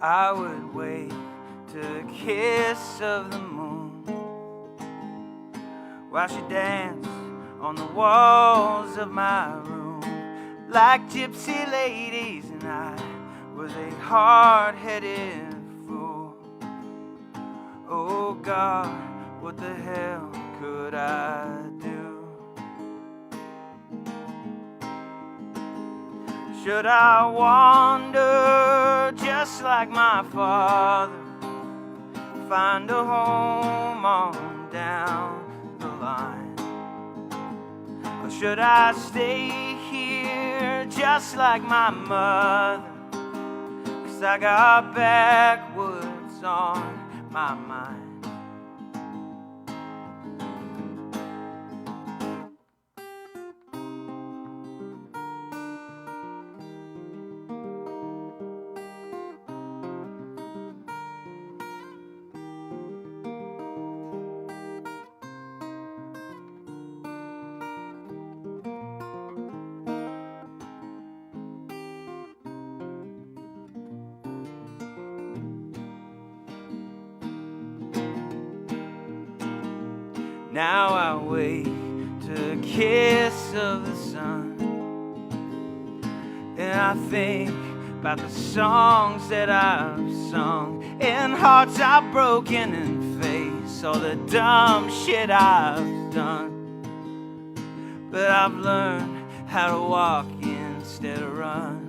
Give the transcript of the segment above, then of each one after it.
I would wait to kiss of the moon while she danced on the walls of my room like gypsy ladies, and I was a hard-headed fool. Oh God, what the hell could I do? Should I wander just like my father, find a home on down the line? Or should I stay here just like my mother, 'cause I got backwoods on my mind? Now I wait to kiss of the sun, and I think about the songs that I've sung, and hearts I've broken, and face all the dumb shit I've done. But I've learned how to walk instead of run.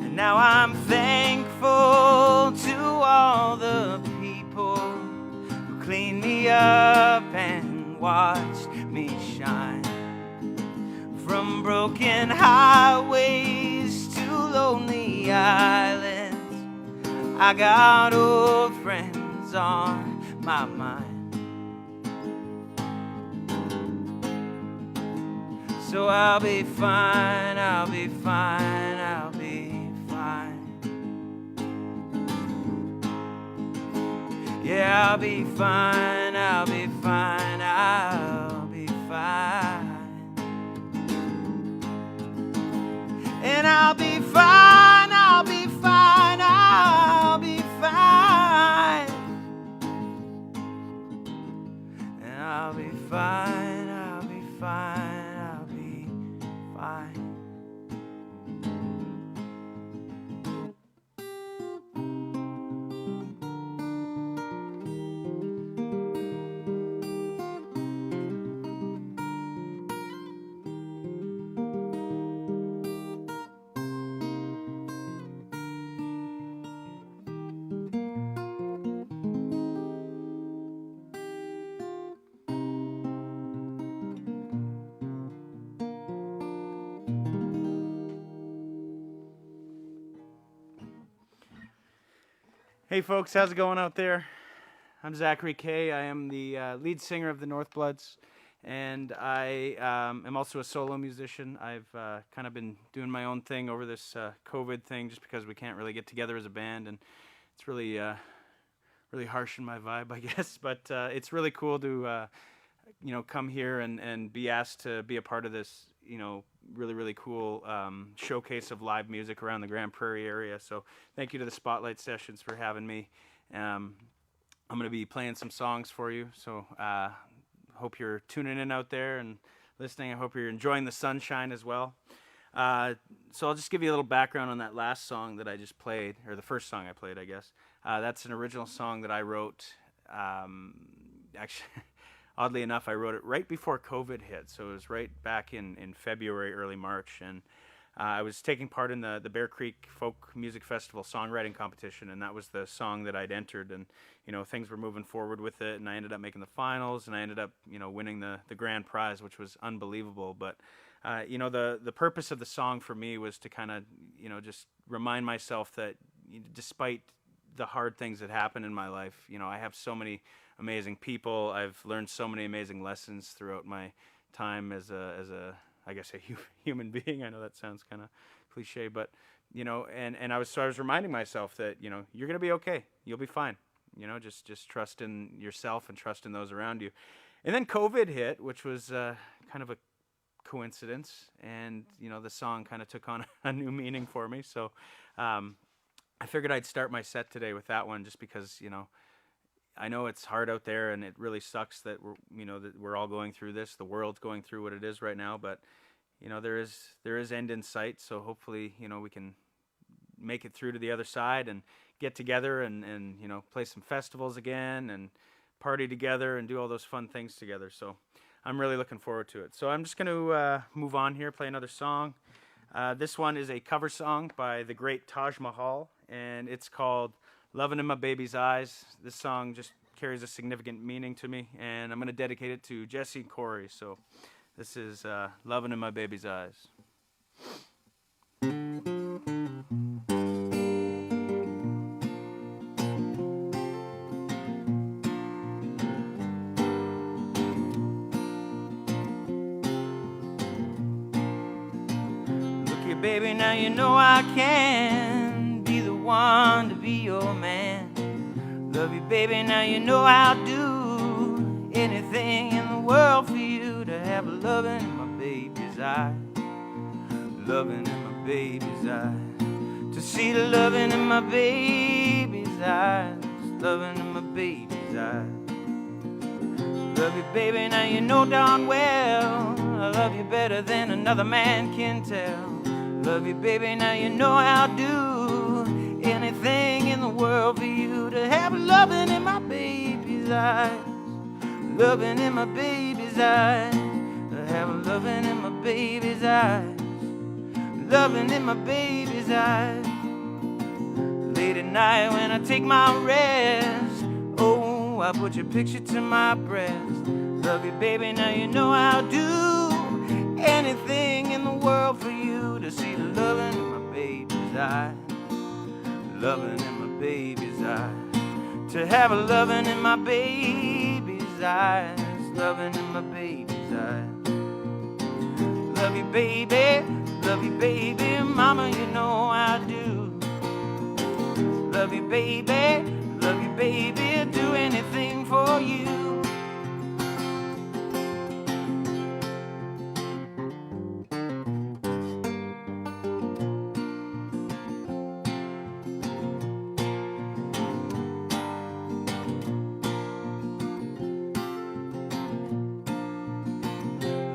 And now I'm thankful to all the people who cleaned me up and watched me shine. From broken highways to lonely islands, I got old friends on my mind. So I'll be fine, I'll be fine, I'll be fine. Yeah, I'll be fine, I'll be fine, I'll be fine. And I'll be fine, I'll be fine, I'll be fine. And I'll be fine, I'll be fine, I'll be fine. Hey folks, how's it going out there? I'm Zachary Kay. I am the lead singer of the Northbloods, and I am also a solo musician. I've kind of been doing my own thing over this COVID thing, just because we can't really get together as a band, and it's really harsh in my vibe, I guess. But it's really cool to come here and be asked to be a part of this, really cool showcase of live music around the Grand Prairie area. So thank you to the Spotlight Sessions for having me. I'm going to be playing some songs for you, so hope you're tuning in out there and listening. I hope you're enjoying the sunshine as well. So I'll just give you a little background on that last song that I just played, or the first song I played, I guess. That's an original song that I wrote. Actually, oddly enough, I wrote it right before COVID hit, so it was right back in February, early March, and I was taking part in the Bear Creek Folk Music Festival songwriting competition, and that was the song that I'd entered, and things were moving forward with it, and I ended up making the finals, and I ended up winning the grand prize, which was unbelievable. But the purpose of the song for me was to kind of just remind myself that despite the hard things that happen in my life, I have so many amazing people. I've learned so many amazing lessons throughout my time as a I guess a human being. I know that sounds kind of cliche, but and I was reminding myself that you're gonna be okay. You'll be fine. Just trust in yourself and trust in those around you. And then COVID hit, which was kind of a coincidence, and the song kind of took on a new meaning for me. So I figured I'd start my set today with that one, just because I know it's hard out there, and it really sucks that we're all going through this. The world's going through what it is right now, but there is end in sight. So hopefully we can make it through to the other side and get together and play some festivals again and party together and do all those fun things together. So I'm really looking forward to it. So I'm just going to move on here, play another song. This one is a cover song by the great Taj Mahal, and it's called Lovin' in My Baby's Eyes. This song just carries a significant meaning to me, and I'm going to dedicate it to Jesse and Corey. So this is Lovin' in My Baby's Eyes. Baby, now you know I can be the one to be your man. Love you, baby, now you know I'll do anything in the world for you to have loving in my baby's eyes. Loving in my baby's eyes. To see the loving in my baby's eyes. Loving in my baby's eyes. Love you, baby, now you know darn well I love you better than another man can tell. Love you, baby, now you know I'll do anything in the world for you to have loving in my baby's eyes. Loving in my baby's eyes. To have loving in my baby's eyes. Loving in my baby's eyes. Late at night when I take my rest, oh, I put your picture to my breast. Love you, baby, now you know I'll do anything in the world for you to see the loving in my baby's eyes. Loving in my baby's eyes. To have a loving in my baby's eyes. Loving in my baby's eyes. Love you, baby. Love you, baby. Mama, you know I do. Love you, baby. Love you, baby. I'd do anything for you.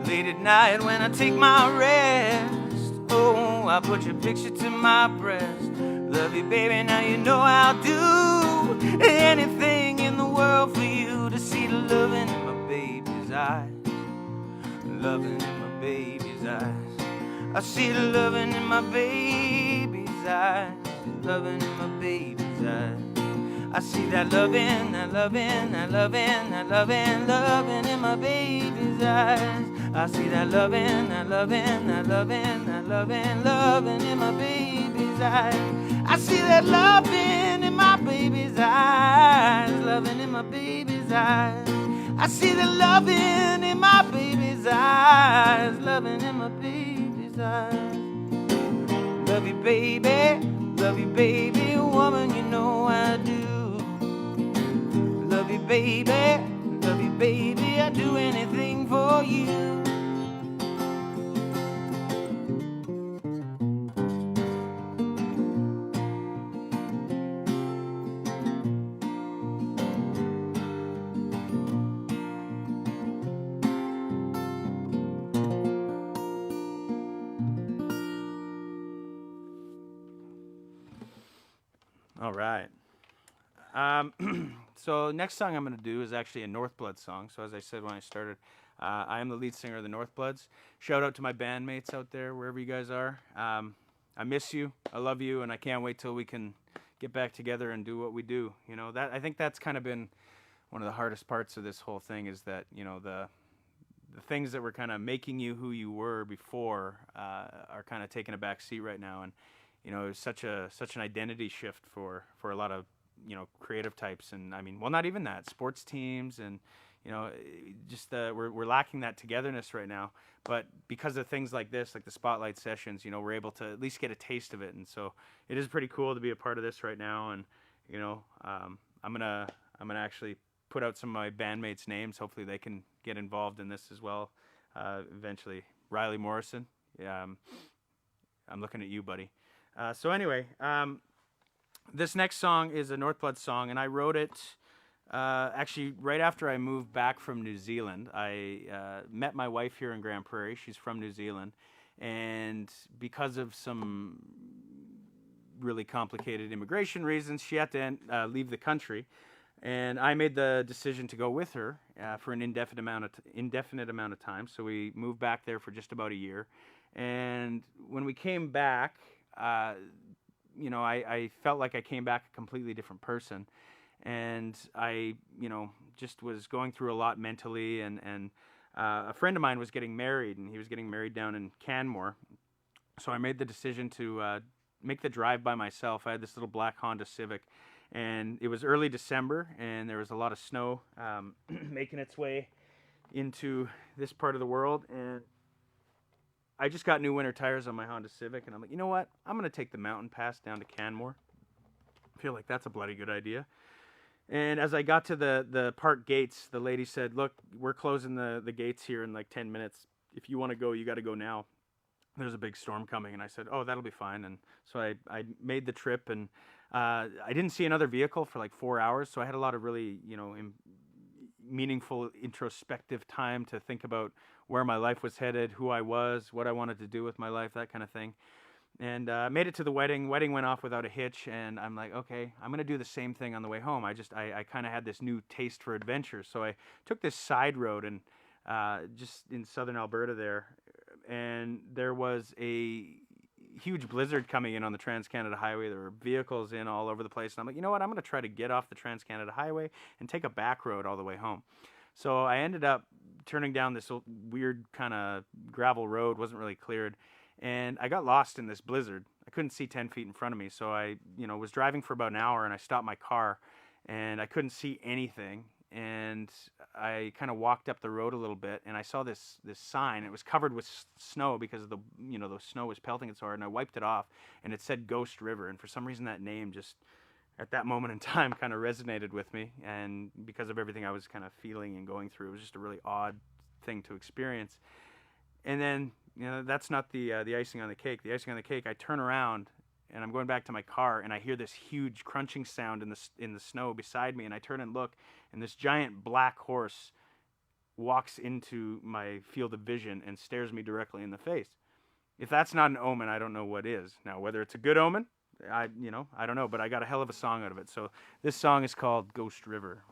Late at night when I take my rest, oh, I put your picture to my breast. Love you, baby, now you know I'll do anything in the world for you to see the loving in my baby's eyes. Loving in my baby's eyes. I see the loving in my baby's eyes. Loving in my baby's eyes. I see that loving, that loving, that loving, that loving, loving in my baby's eyes. I see that loving, that loving, that loving, that loving, loving in my baby's eyes. I see that loving in my baby's eyes. Loving in my baby's eyes. I see the loving in my baby's eyes. Loving in my baby's eyes. Love you, baby. Love you, baby. Woman, you know I do. Love you, baby. Love you, baby. I'd do anything for you. All right. So next song I'm going to do is actually a Northbloods song. So as I said when I started, I am the lead singer of the Northbloods. Shout out to my bandmates out there, wherever you guys are. I miss you. I love you, and I can't wait till we can get back together and do what we do. That I think that's kind of been one of the hardest parts of this whole thing, is that the things that were kind of making you who you were before are kind of taking a back seat right now, and it's such an identity shift for a lot of creative types, and I mean, well, not even that, sports teams, and just we're lacking that togetherness right now. But because of things like this, like the spotlight sessions, we're able to at least get a taste of it, and so it is pretty cool to be a part of this right now. And I'm gonna actually put out some of my bandmates' names. Hopefully, they can get involved in this as well eventually. Riley Morrison. I'm looking at you, buddy. So anyway, this next song is a Northbloods song, and I wrote it actually right after I moved back from New Zealand. I met my wife here in Grand Prairie. She's from New Zealand, and because of some really complicated immigration reasons, she had to leave the country. And I made the decision to go with her for an indefinite amount of time. So we moved back there for just about a year. And when we came back, I felt like I came back a completely different person. And I, just was going through a lot mentally. And a friend of mine was getting married, and he was getting married down in Canmore. So I made the decision to make the drive by myself. I had this little black Honda Civic. And it was early December, and there was a lot of snow making its way into this part of the world. And I just got new winter tires on my Honda Civic, and I'm like, you know what? I'm going to take the mountain pass down to Canmore. I feel like that's a bloody good idea. And as I got to the park gates, the lady said, look, we're closing the gates here in like 10 minutes. If you want to go, you got to go now. There's a big storm coming. And I said, oh, that'll be fine. And so I made the trip, and I didn't see another vehicle for like 4 hours, so I had a lot of really, meaningful, introspective time to think about where my life was headed, who I was, what I wanted to do with my life, that kind of thing. And made it to the wedding. Wedding went off without a hitch, and I'm like, okay, I'm going to do the same thing on the way home. I kind of had this new taste for adventure, so I took this side road and just in southern Alberta there, and there was a huge blizzard coming in on the Trans-Canada Highway. There were vehicles in all over the place. And I'm like, you know what? I'm going to try to get off the Trans-Canada Highway and take a back road all the way home. So I ended up turning down this weird kind of gravel road, wasn't really cleared. And I got lost in this blizzard. I couldn't see 10 feet in front of me. So I, was driving for about an hour, and I stopped my car, and I couldn't see anything. And I kind of walked up the road a little bit, and I saw this sign. It was covered with snow because of the snow was pelting it so hard, and I wiped it off, and it said Ghost River. And for some reason, that name just at that moment in time kind of resonated with me, and because of everything I was kind of feeling and going through, it was just a really odd thing to experience. And then that's not the icing on the cake. The icing on the cake, I turn around, and I'm going back to my car, and I hear this huge crunching sound in the snow beside me, and I turn and look, and this giant black horse walks into my field of vision and stares me directly in the face. If that's not an omen, I don't know what is. Now, whether it's a good omen, I don't know, but I got a hell of a song out of it. So this song is called Ghost River.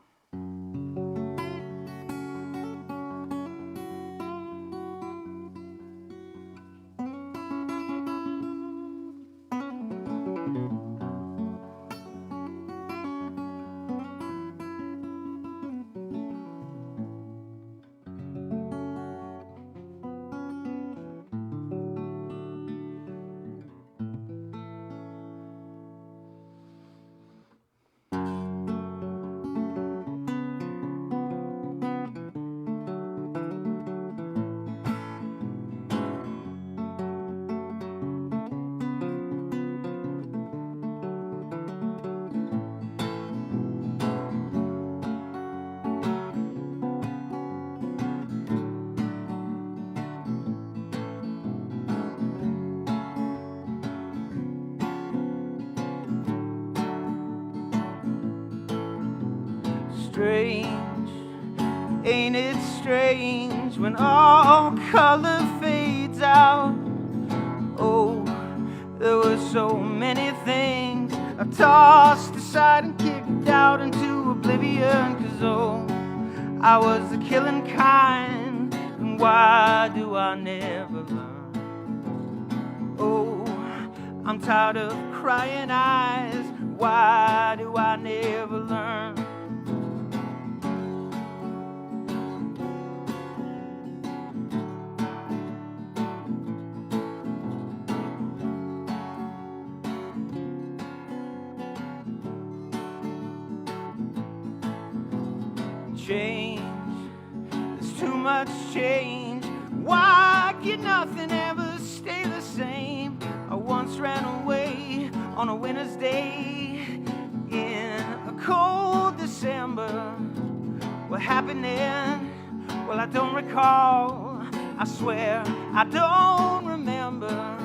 Strange, ain't it strange when all color fades out? Oh, there were so many things I tossed aside and kicked out into oblivion, 'cause I was the killing kind, and why do I never learn? Oh, I'm tired of crying eyes, why do I never learn? Change, there's too much change. Why can nothing ever stay the same? I once ran away on a winter's day in a cold December. What happened then? Well, I don't recall. I swear I don't remember.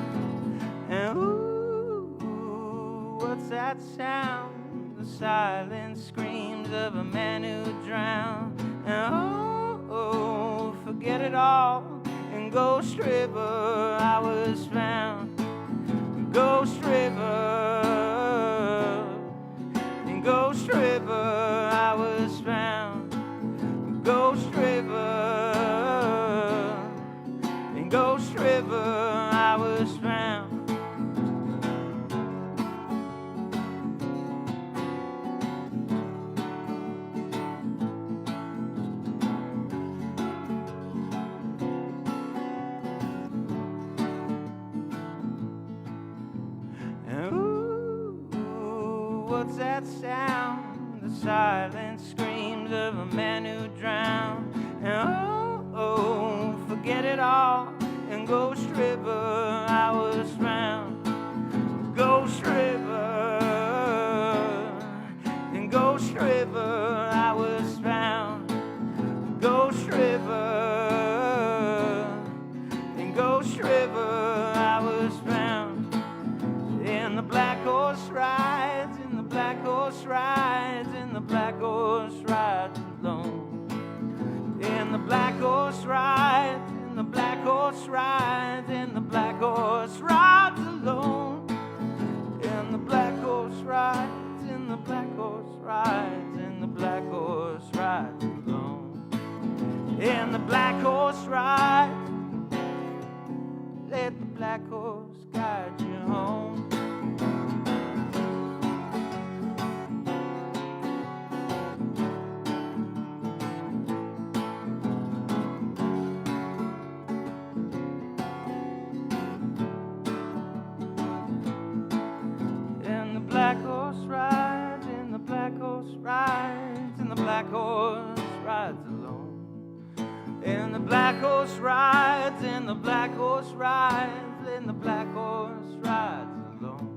And ooh, what's that sound? The silent screams of a man who drowned. And oh, forget it all. In Ghost River I was found. Ghost River. In Ghost River I was found. Ghost River. In Ghost River I was found. And ooh, what's that sound? The silent screams of a man who drowned. And oh, forget it all. In Ghost River I was found. Ghost River. In Ghost River I was found. Ghost River. In Ghost River I was found. In the black horse rides, in the black horse rides, in the black horse rides alone. In the black horse rides, in the black horse rides, in the black horse rides alone. In the black horse rides, in the black horse rides, in the black horse rides alone. In the black horse rides, let the black horse guide you home. In the black horse rides, in the black horse rides, in the black horse rides alone. In the black horse rides, in the black horse rides, in the black horse rides alone.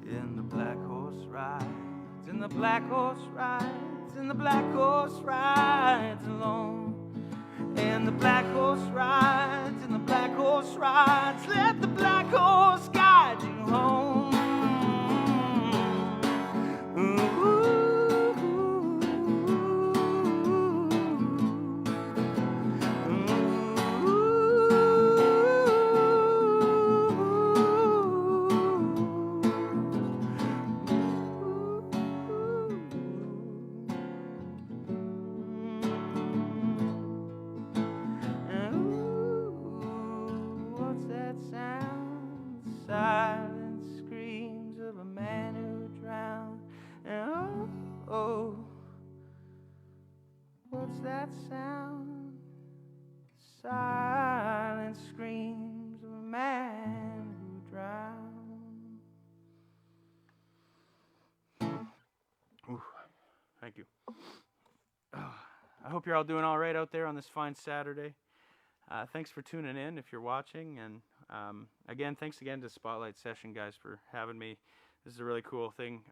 In the black horse rides, in the black horse rides, in the black horse rides alone. In the black horse rides, in the black horse rides, let the black horse guide you home. What's that sound? Silent screams of a man who drowned. And oh, what's that sound? Silent screams of a man who drowned. Ooh, thank you. I hope you're all doing all right out there on this fine Saturday. Thanks for tuning in if you're watching, and again, thanks again to Spotlight Session guys for having me. This is a really cool thing.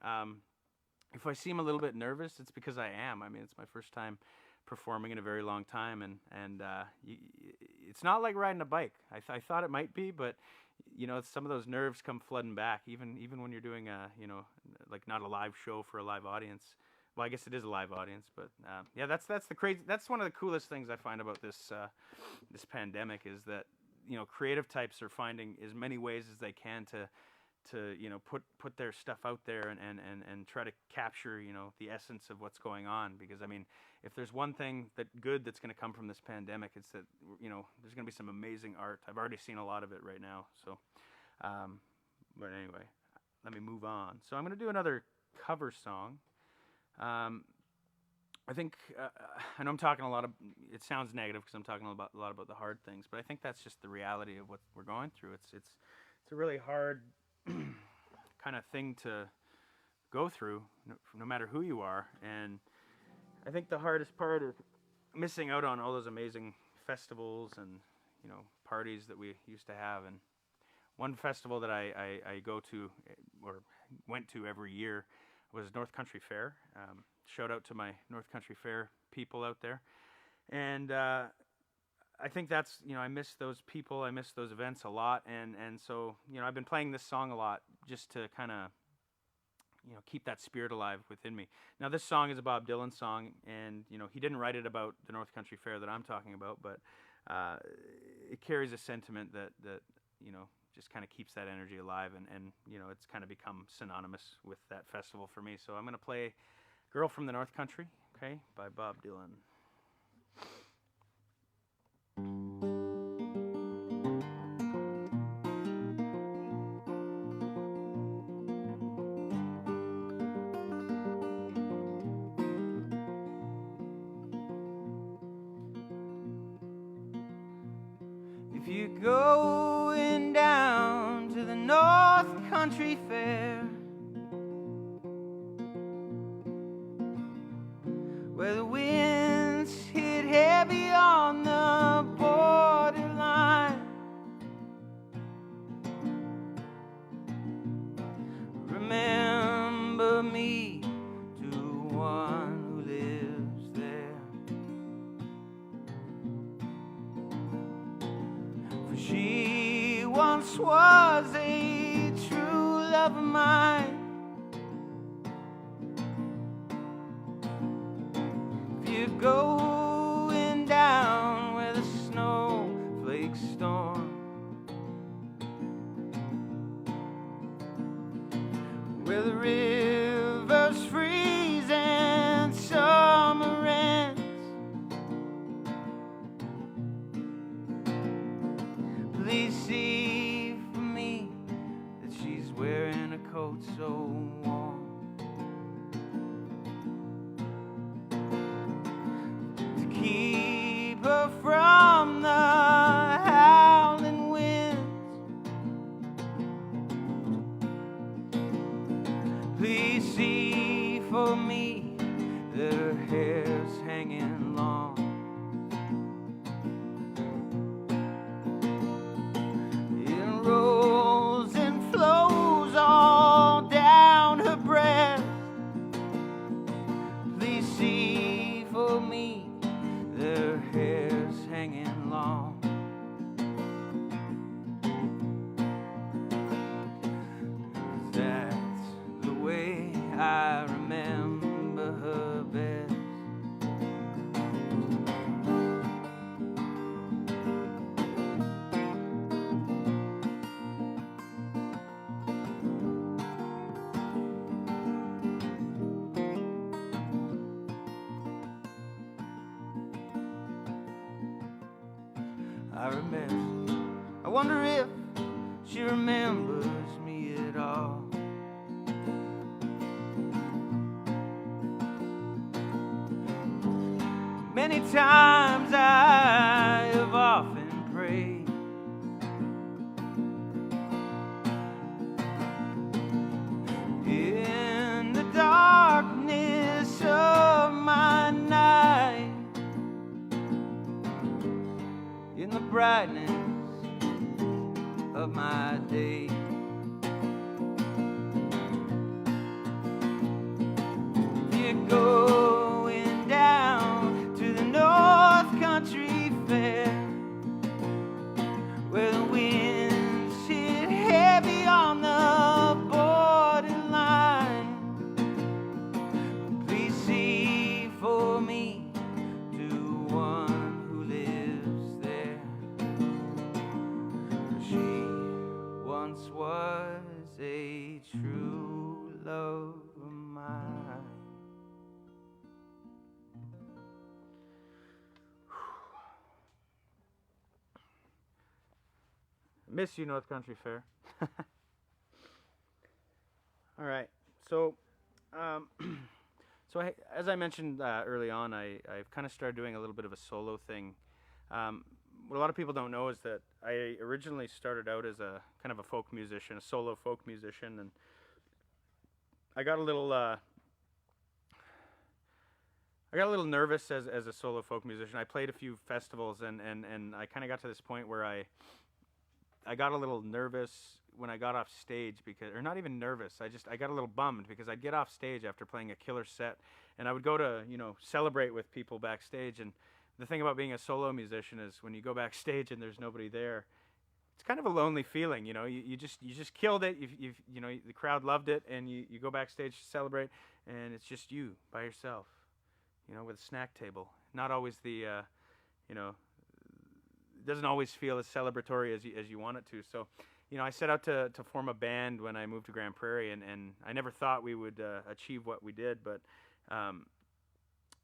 If I seem a little bit nervous, it's because I am. I mean, it's my first time performing in a very long time, and it's not like riding a bike. I thought it might be, but you know, some of those nerves come flooding back, even when you're doing a, you know, like not a live show for a live audience. Well, I guess it is a live audience, but yeah, that's the crazy. That's one of the coolest things I find about this this pandemic is that, you know, creative types are finding as many ways as they can to you know, put their stuff out there and try to capture, you know, the essence of what's going on. Because I mean, if there's one thing that's going to come from this pandemic, it's that, you know, there's going to be some amazing art. I've already seen a lot of it right now. So, but anyway, let me move on. So I'm going to do another cover song. I think I know I'm talking a lot of. It sounds negative because I'm talking a lot about the hard things, but I think that's just the reality of what we're going through. It's a really hard kind of thing to go through, no matter who you are. And I think the hardest part is missing out on all those amazing festivals and, you know, parties that we used to have. And one festival that I go to or went to every year was North Country Fair. Shout out to my North Country Fair people out there. And I think that's, I miss those people, I miss those events a lot, and so, I've been playing this song a lot just to kind of, keep that spirit alive within me. Now, this song is a Bob Dylan song, and, he didn't write it about the North Country Fair that I'm talking about, but it carries a sentiment that just kind of keeps that energy alive, and it's kind of become synonymous with that festival for me. So I'm going to play Girl from the North Country, okay, by Bob Dylan. If you're going down to the North Country Fair, where the winds hit heavy on the borderline, remember me to one who lives there. For she once was a true love of mine. If you're going down where the snowflakes storm, where the rivers freeze and summer ends, please see for me that she's wearing a coat so warm, to keep her from the howling winds. Please see for me that her hair's hanging long. It rolls and flows all down her breast. Please see for me that her hair's hanging long. That's the way I remember her best. I wonder if she remembers me at all. Many times I have often prayed, in the darkness of my night, in the brightness of my day. If you're going down to the North Country Fair, where the winds hit heavy on the borderline, please see for me to one who lives there. For she once was a true love of mine. Miss you, North Country Fair. All right, so as I mentioned early on, I've kind of started doing a little bit of a solo thing. What a lot of people don't know is that I originally started out as a kind of a folk musician, a solo folk musician, and I got a little nervous as a solo folk musician. I played a few festivals, and I kind of got to this point where I got a little nervous when I got off stage, because, or not even nervous, I got a little bummed because I'd get off stage after playing a killer set, and I would go to, celebrate with people backstage, and the thing about being a solo musician is when you go backstage and there's nobody there, it's kind of a lonely feeling. You just killed it. The crowd loved it, and you go backstage to celebrate, and it's just you by yourself, with a snack table. Not always it doesn't always feel as celebratory as you want it to. So, I set out to form a band when I moved to Grand Prairie, and I never thought we would achieve what we did, but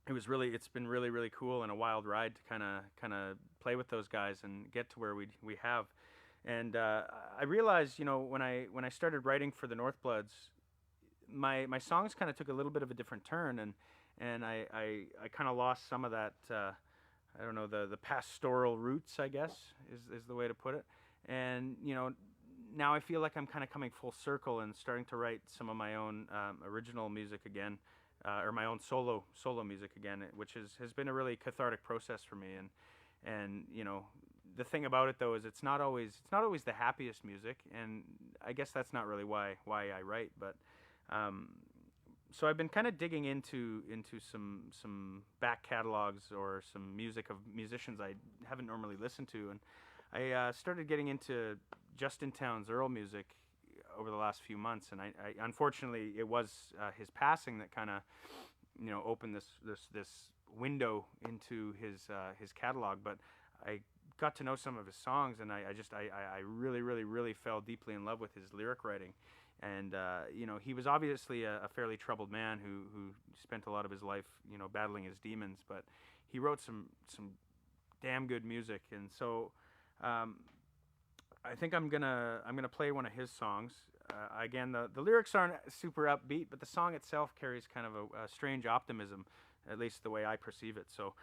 it's been really, really cool and a wild ride to kind of play with those guys and get to where we have. And I realized, when I started writing for the Northbloods, my songs kind of took a little bit of a different turn, and I kind of lost some of that. I don't know, the pastoral roots, I guess, is the way to put it. And now I feel like I'm kind of coming full circle and starting to write some of my own original music again, or my own solo music again, which has been a really cathartic process for me. And the thing about it though is it's not always the happiest music, and I guess that's not really why I write. But so I've been kind of digging into some back catalogs or some music of musicians I haven't normally listened to, and I started getting into Justin Townes Earl music over the last few months, and I unfortunately it was his passing that kind of opened this window into his catalog. But I got to know some of his songs, and I really, really, really fell deeply in love with his lyric writing. And he was obviously a fairly troubled man who spent a lot of his life battling his demons, but he wrote some damn good music. And so I think I'm gonna play one of his songs. Again, the lyrics aren't super upbeat, but the song itself carries kind of a strange optimism, at least the way I perceive it. So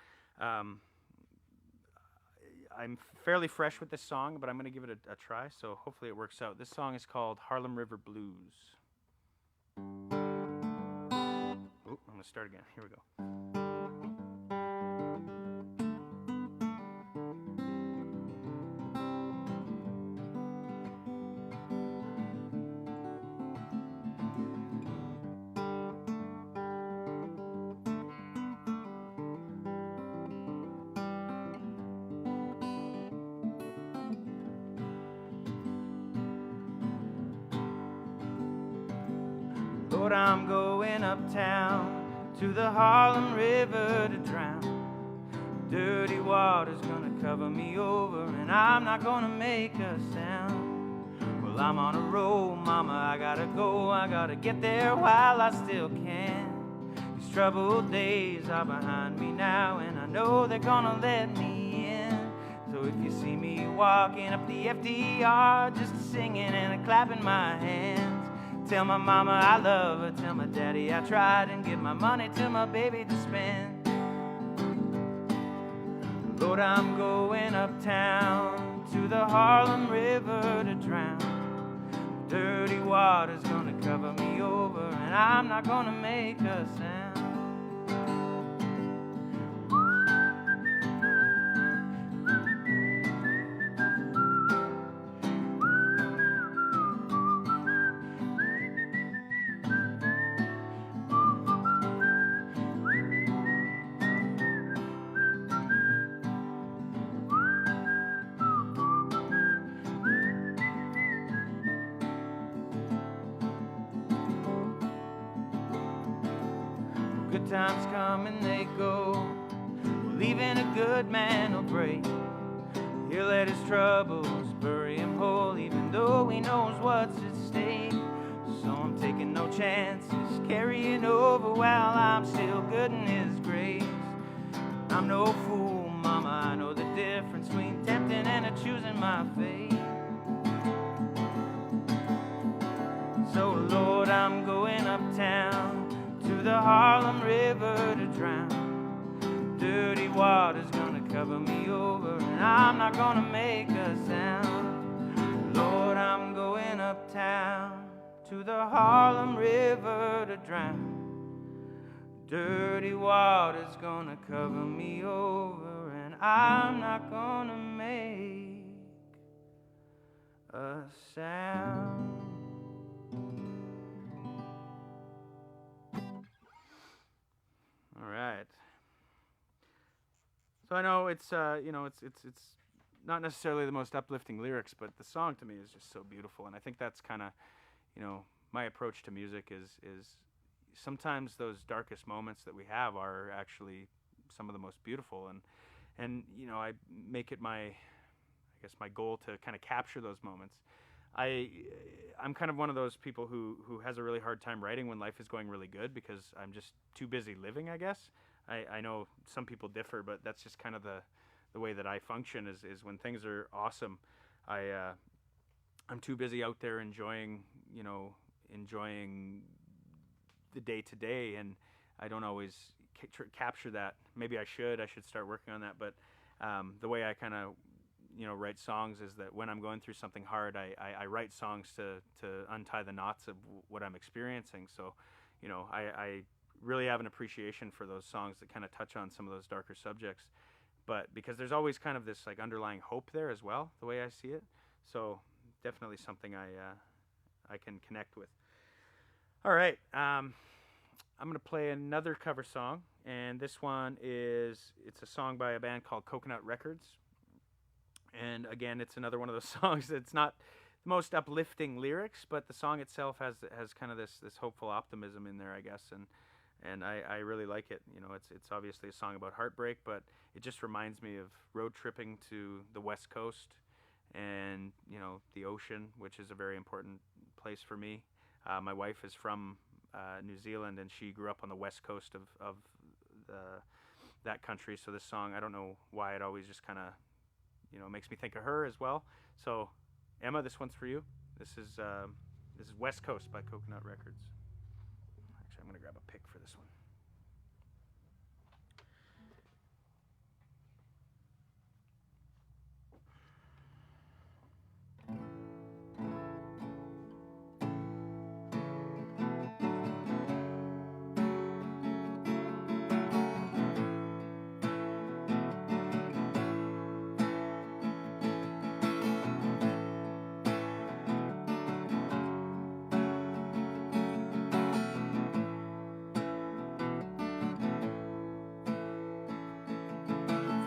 I'm fairly fresh with this song, but I'm going to give it a try, so hopefully it works out. This song is called Harlem River Blues. Oh, I'm going to start again. Here we go. Lord, I'm going uptown to the Harlem River to drown. Dirty water's gonna cover me over, and I'm not gonna make a sound. Well, I'm on a roll, mama, I gotta go. I gotta get there while I still can. These troubled days are behind me now, and I know they're gonna let me in. So if you see me walking up the FDR, just singing and clapping my hands, tell my mama I love her, tell my daddy I tried, and give my money to my baby to spend. Lord, I'm going uptown to the Harlem River to drown. Dirty water's gonna cover me over, and I'm not gonna make a sound. Good times come and they go, leaving a good man will break. He'll let his troubles bury him whole, even though he knows what's at stake. So I'm taking no chances, carrying over while I'm still good in his grace. I'm no fool, mama, I know the difference between tempting and choosing my fate. So Lord, I'm going uptown to the Harlem River to drown. Dirty water's gonna cover me over, and I'm not gonna make a sound. Lord, I'm going uptown to the Harlem River to drown. Dirty water's gonna cover me over, and I'm not gonna make a sound. All right. So So I know it's it's not necessarily the most uplifting lyrics, but the song to me is just so beautiful, and I think that's kind of my approach to music is sometimes those darkest moments that we have are actually some of the most beautiful, and I make it my goal to kind of capture those moments. I I'm kind of one of those people who has a really hard time writing when life is going really good because I'm just too busy living, I guess. I know some people differ, but that's just kind of the way that I function is when things are awesome. I'm too busy out there enjoying the day to day, and I don't always capture that. Maybe I should start working on that, but the way I kind of write songs is that when I'm going through something hard, I write songs to untie the knots of what I'm experiencing. So I really have an appreciation for those songs that kind of touch on some of those darker subjects, but because there's always kind of this like underlying hope there as well, the way I see it. So definitely something I can connect with. All right, I'm gonna play another cover song, and this one it's a song by a band called Coconut Records. And again, it's another one of those songs that's not the most uplifting lyrics, but the song itself has kind of this hopeful optimism in there, I guess, and I really like it. It's obviously a song about heartbreak, but it just reminds me of road tripping to the West Coast and the ocean, which is a very important place for me. My wife is from New Zealand, and she grew up on the west coast of that country. So this song, I don't know why, it always just kind of makes me think of her as well. So Emma, this one's for you. This is West Coast by Coconut Records. Actually, I'm gonna grab a pick for this one.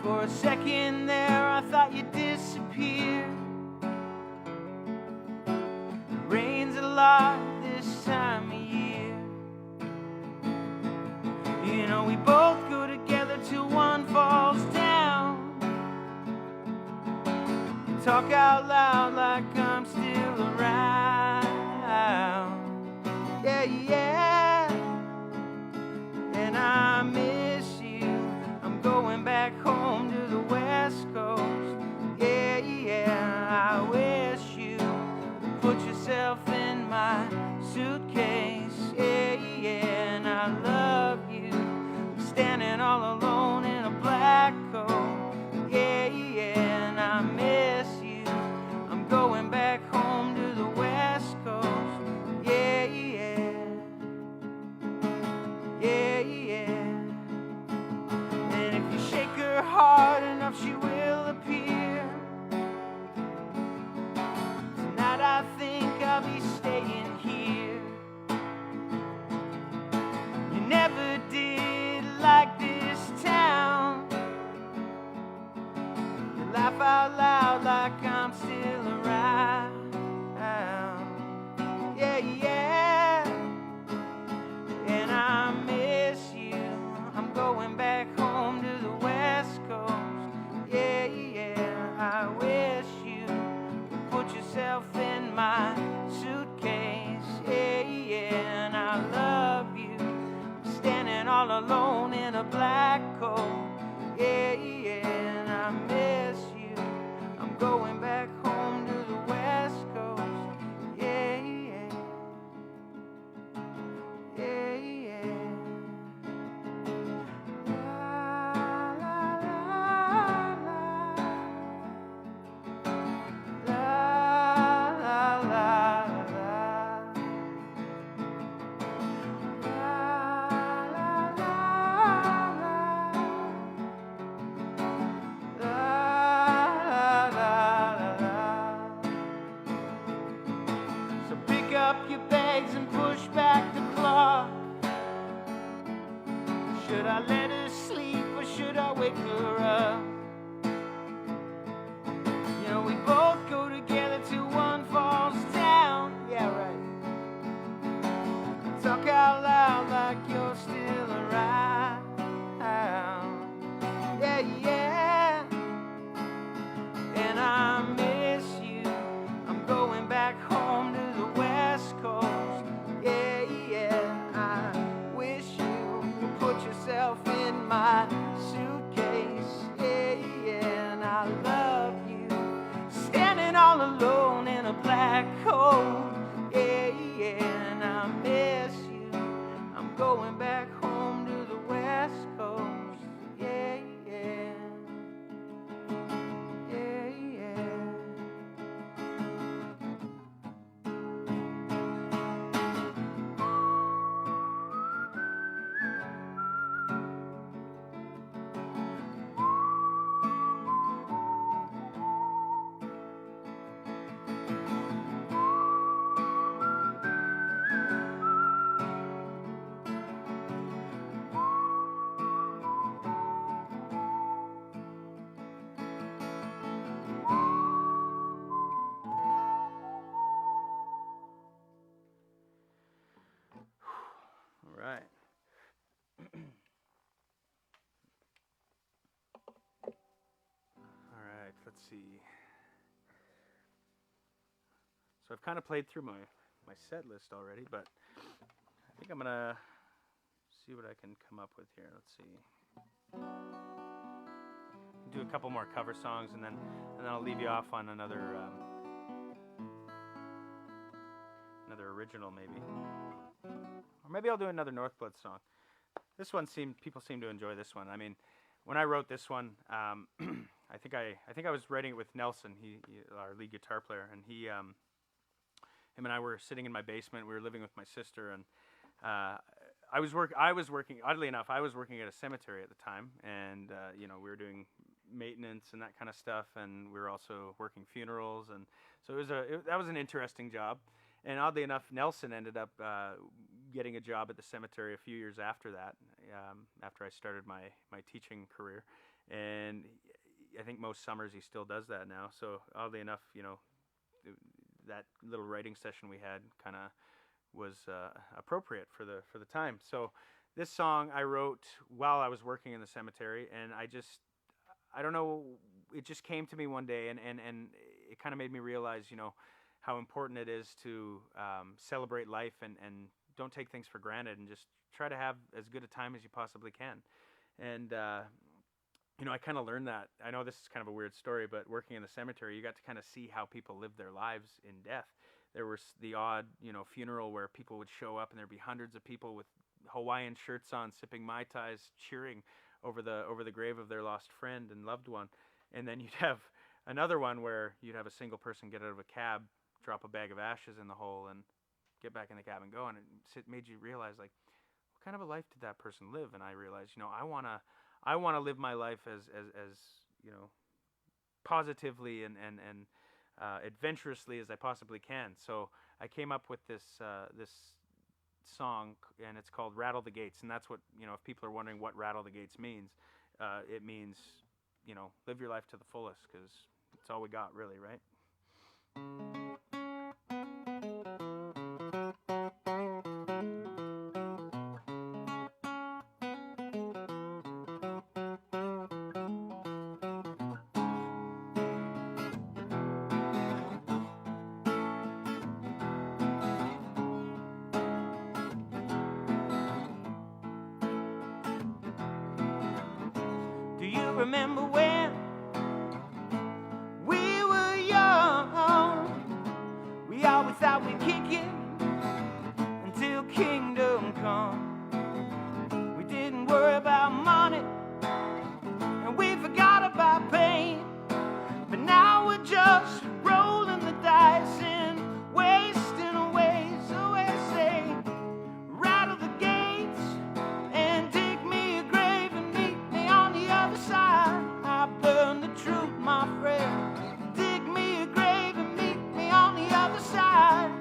For a second there, I thought you'd disappear. It rains a lot this time of year. We both go together till one falls down. You talk out loud like I'm still around. Yeah, yeah. And I miss you. I'm going back home to the West Coast. Yeah, yeah. I wish you would put yourself in my suitcase. Yeah, yeah. And I love you. I'm standing all alone in a black coat. Yeah, yeah. And I miss you. I'm going back home to the West Coast. Yeah, yeah. Yeah, yeah. And if you shake her hard enough, she will appear. Tonight I think I'll be staying here. You never did like this town. You laugh out loud like I'm still around. Yeah, yeah. And I miss you. I'm going back home to the West Coast. Yeah, yeah. I wish you would put yourself in my suitcase. Yeah, yeah. And I love you. I'm standing all alone in a black coat. Yeah, yeah. And I miss you. I'm going back home to the West Coast. Yeah, yeah. Yeah, yeah. La, la, la, la. La, la, la, la. La, la, la, la. La, la, la, la. So pick up your bags and push back the clock. Should I let her sleep or should I wake her up? You know, we both go together till one falls down. Yeah, right. Talk out loud like you're still around. Yeah, yeah. And I miss you. I'm going back home to the West Coast. Yeah, yeah. I wish you would put yourself in my suitcase. Yeah, yeah. And I love you. Standing all alone in a black hole. Yeah, yeah. And I miss you. I'm going back home to the West Coast. Yeah, yeah. Yeah, yeah. All right. All right, let's see. So I've kind of played through my set list already, but I think I'm going to see what I can come up with here. Let's see. Do a couple more cover songs, and then I'll leave you off on another original maybe. Or maybe I'll do another Northbloods song. This one people seem to enjoy this one. I mean, when I wrote this one, I think I was writing it with Nelson, he our lead guitar player, and him and I were sitting in my basement. We were living with my sister, and I was working. Oddly enough, I was working at a cemetery at the time, and you know, we were doing maintenance and that kind of stuff, and we were also working funerals, and so that was an interesting job. And oddly enough, Nelson ended up getting a job at the cemetery a few years after that, after I started my teaching career. And I think most summers he still does that now. So oddly enough, you know, that little writing session we had kind of was appropriate for the time. So this song I wrote while I was working in the cemetery, and I don't know, it just came to me one day, and it kind of made me realize, you know, how important it is to celebrate life and don't take things for granted, and just try to have as good a time as you possibly can. And you know, I kind of learned that. I know this is kind of a weird story, but working in the cemetery, you got to kind of see how people live their lives in death. There was the odd, you know, funeral where people would show up, and there'd be hundreds of people with Hawaiian shirts on, sipping Mai Tais, cheering over the grave of their lost friend and loved one. And then you'd have another one where you'd have a single person get out of a cab, drop a bag of ashes in the hole, and get back in the cab and go. And it made you realize, like, what kind of a life did that person live? And I realized, you know, I wanna live my life as you know, positively and adventurously as I possibly can. So I came up with this song, and it's called "Rattle the Gates." And that's what, you know, if people are wondering what "Rattle the Gates" means, it means, you know, live your life to the fullest, because it's all we got, really, right? Do you remember when we were young? We always thought we'd kick it until kingdom come. We didn't worry about money, and we forgot about pain. But now we're just rolling the dice and wasting away. So I say, rattle the gates and dig me a grave and meet me on the other side. I burn the truth, my friend. Dig me a grave and meet me on the other side.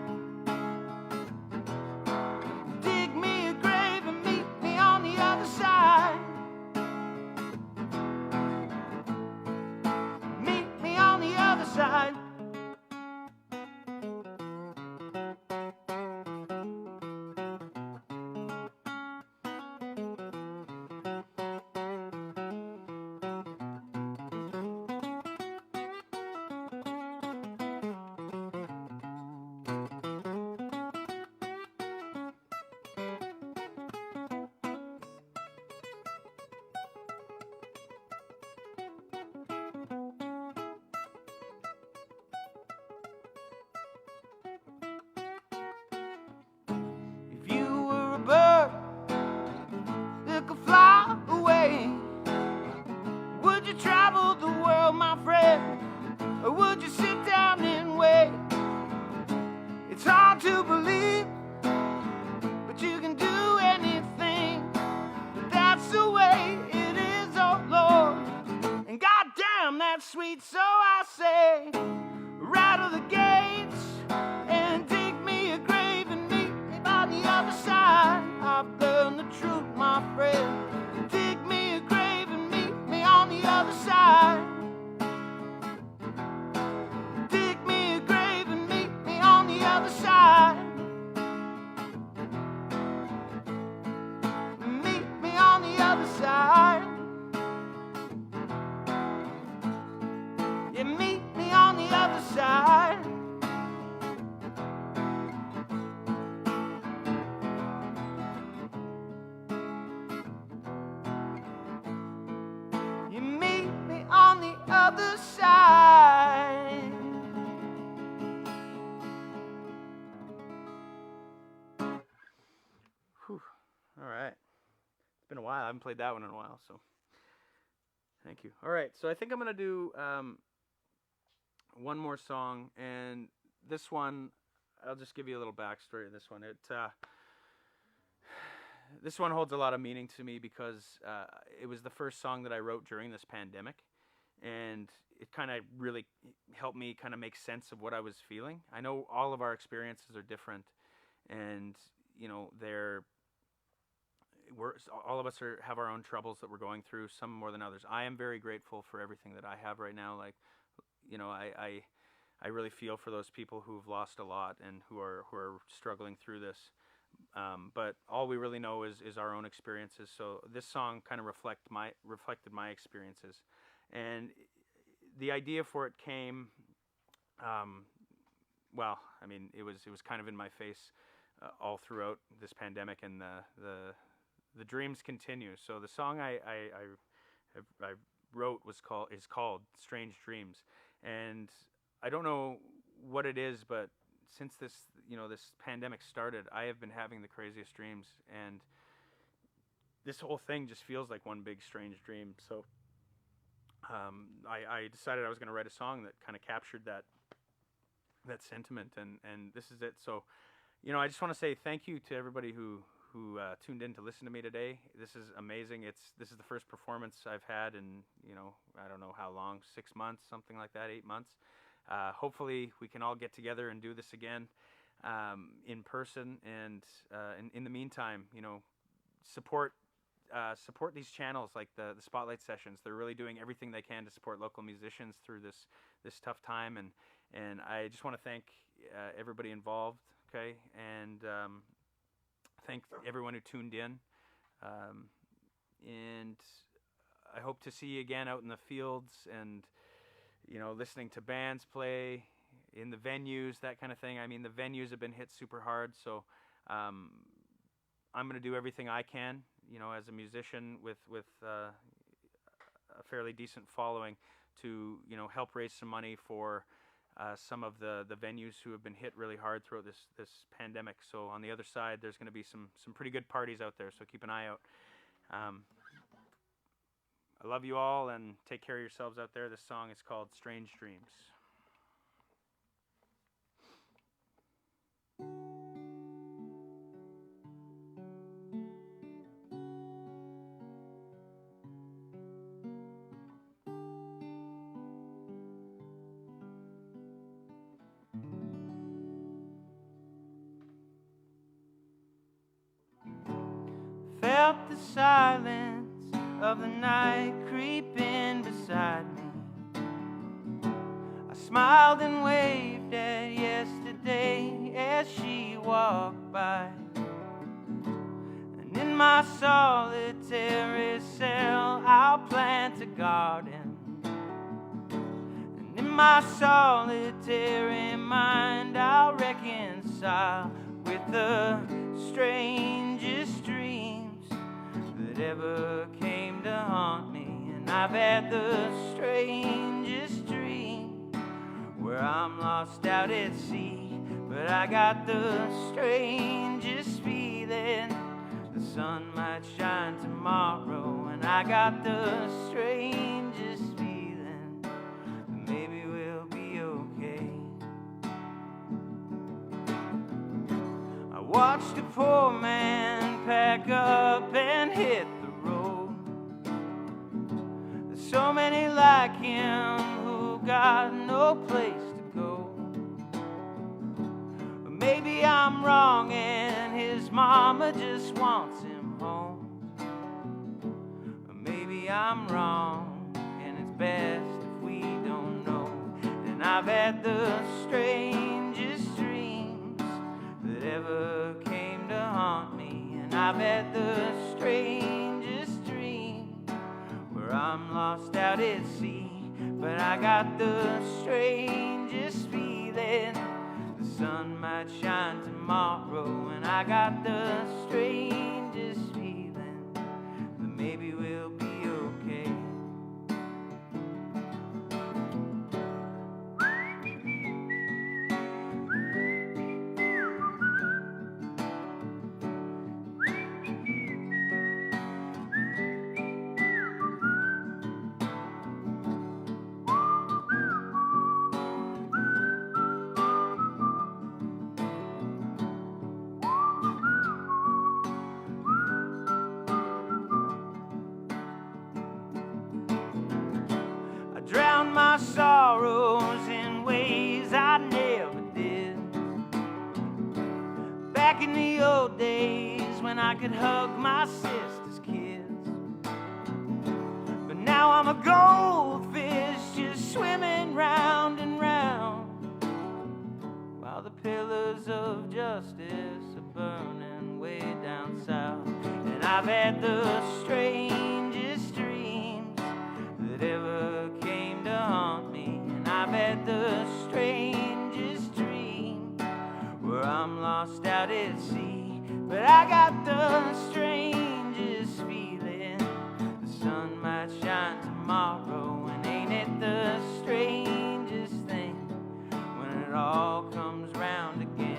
night sweet, so I say, rattle the gates and dig me a grave and meet me on the other side. I've learned the truth, my friend. Dig me a grave and meet me on the other side. Dig me a grave and meet me on the other side. Meet me on the other side. Yeah, meet me on the other side. You meet me on the other side. Whew. All right. It's been a while. I haven't played that one in a while, so thank you. All right, so I think I'm going to do one more song, and this one, I'll just give you a little backstory of this one. This one holds a lot of meaning to me because it was the first song that I wrote during this pandemic, and it kind of really helped me kind of make sense of what I was feeling. I know all of our experiences are different, and you know, all of us have our own troubles that we're going through, some more than others. I am very grateful for everything that I have right now. Like, you know, I really feel for those people who've lost a lot and who are struggling through this. But all we really know is our own experiences. So this song kind of reflected my experiences, and the idea for it came. Well, I mean, it was kind of in my face all throughout this pandemic, and the dreams continue. So the song I wrote is called "Strange Dreams," and I don't know what it is, but since this pandemic started, I have been having the craziest dreams, and this whole thing just feels like one big strange dream. So I decided I was going to write a song that kind of captured that sentiment, and this is it. So, you know, I just want to say thank you to everybody who tuned in to listen to me today. This is amazing. This is the first performance I've had in, you know, I don't know how long, 6 months, something like that, 8 months. Hopefully we can all get together and do this again in person. And in the meantime, you know, support these channels like the Spotlight Sessions. They're really doing everything they can to support local musicians through this tough time. And I just want to thank everybody involved. Okay, and thank everyone who tuned in. And I hope to see you again out in the fields and, you know, listening to bands play in the venues, that kind of thing. I mean, the venues have been hit super hard, so I'm going to do everything I can, you know, as a musician with a fairly decent following to, you know, help raise some money for some of the venues who have been hit really hard throughout this pandemic. So on the other side, there's going to be some pretty good parties out there, so keep an eye out. I love you all, and take care of yourselves out there. This song is called Strange Dreams. Felt the silence of the night creeping beside me. I smiled and waved at yesterday as she walked by. And in my solitary cell, I'll plant a garden. And in my solitary mind, I'll reconcile with the strangest dreams that ever came to haunt me. And I've had the strangest dream where I'm lost out at sea, but I got the strangest feeling the sun might shine tomorrow. And I got the strangest feeling that maybe we'll be okay. I watched a poor man pack up and hit the road. There's so many like him got no place to go. Or maybe I'm wrong and his mama just wants him home. Or maybe I'm wrong and it's best if we don't know. And I've had the strangest dreams that ever came to haunt me. And I've had the strangest dreams where I'm lost out at sea. But I got the strangest feeling the sun might shine tomorrow. And I got the strangest feeling that maybe we'll be okay. Drown my sorrows in ways I never did. Back in the old days when I could hug my sister's kids. But now I'm a goldfish just swimming round and round, while the pillars of justice are burning way down south. And I've had the strangest dreams that ever came to haunt me. And I've had the strangest dream where I'm lost out at sea. But I got the strangest feeling the sun might shine tomorrow. And ain't it the strangest thing when it all comes round again?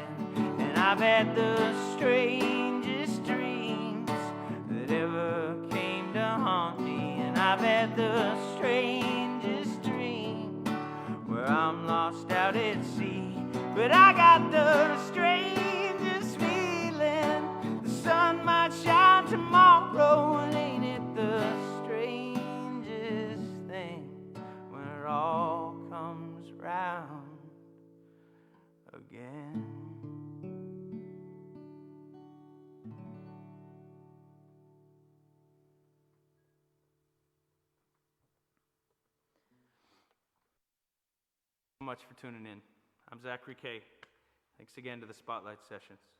And I've had the strangest dreams that ever came to haunt me. And I've had the strangest dream where I'm lost out at sea. But I got the strangest feeling the sun might shine tomorrow. And ain't it the strangest thing when it all comes round again? Much for tuning in. I'm Zachary Kay. Thanks again to the Spotlight Sessions.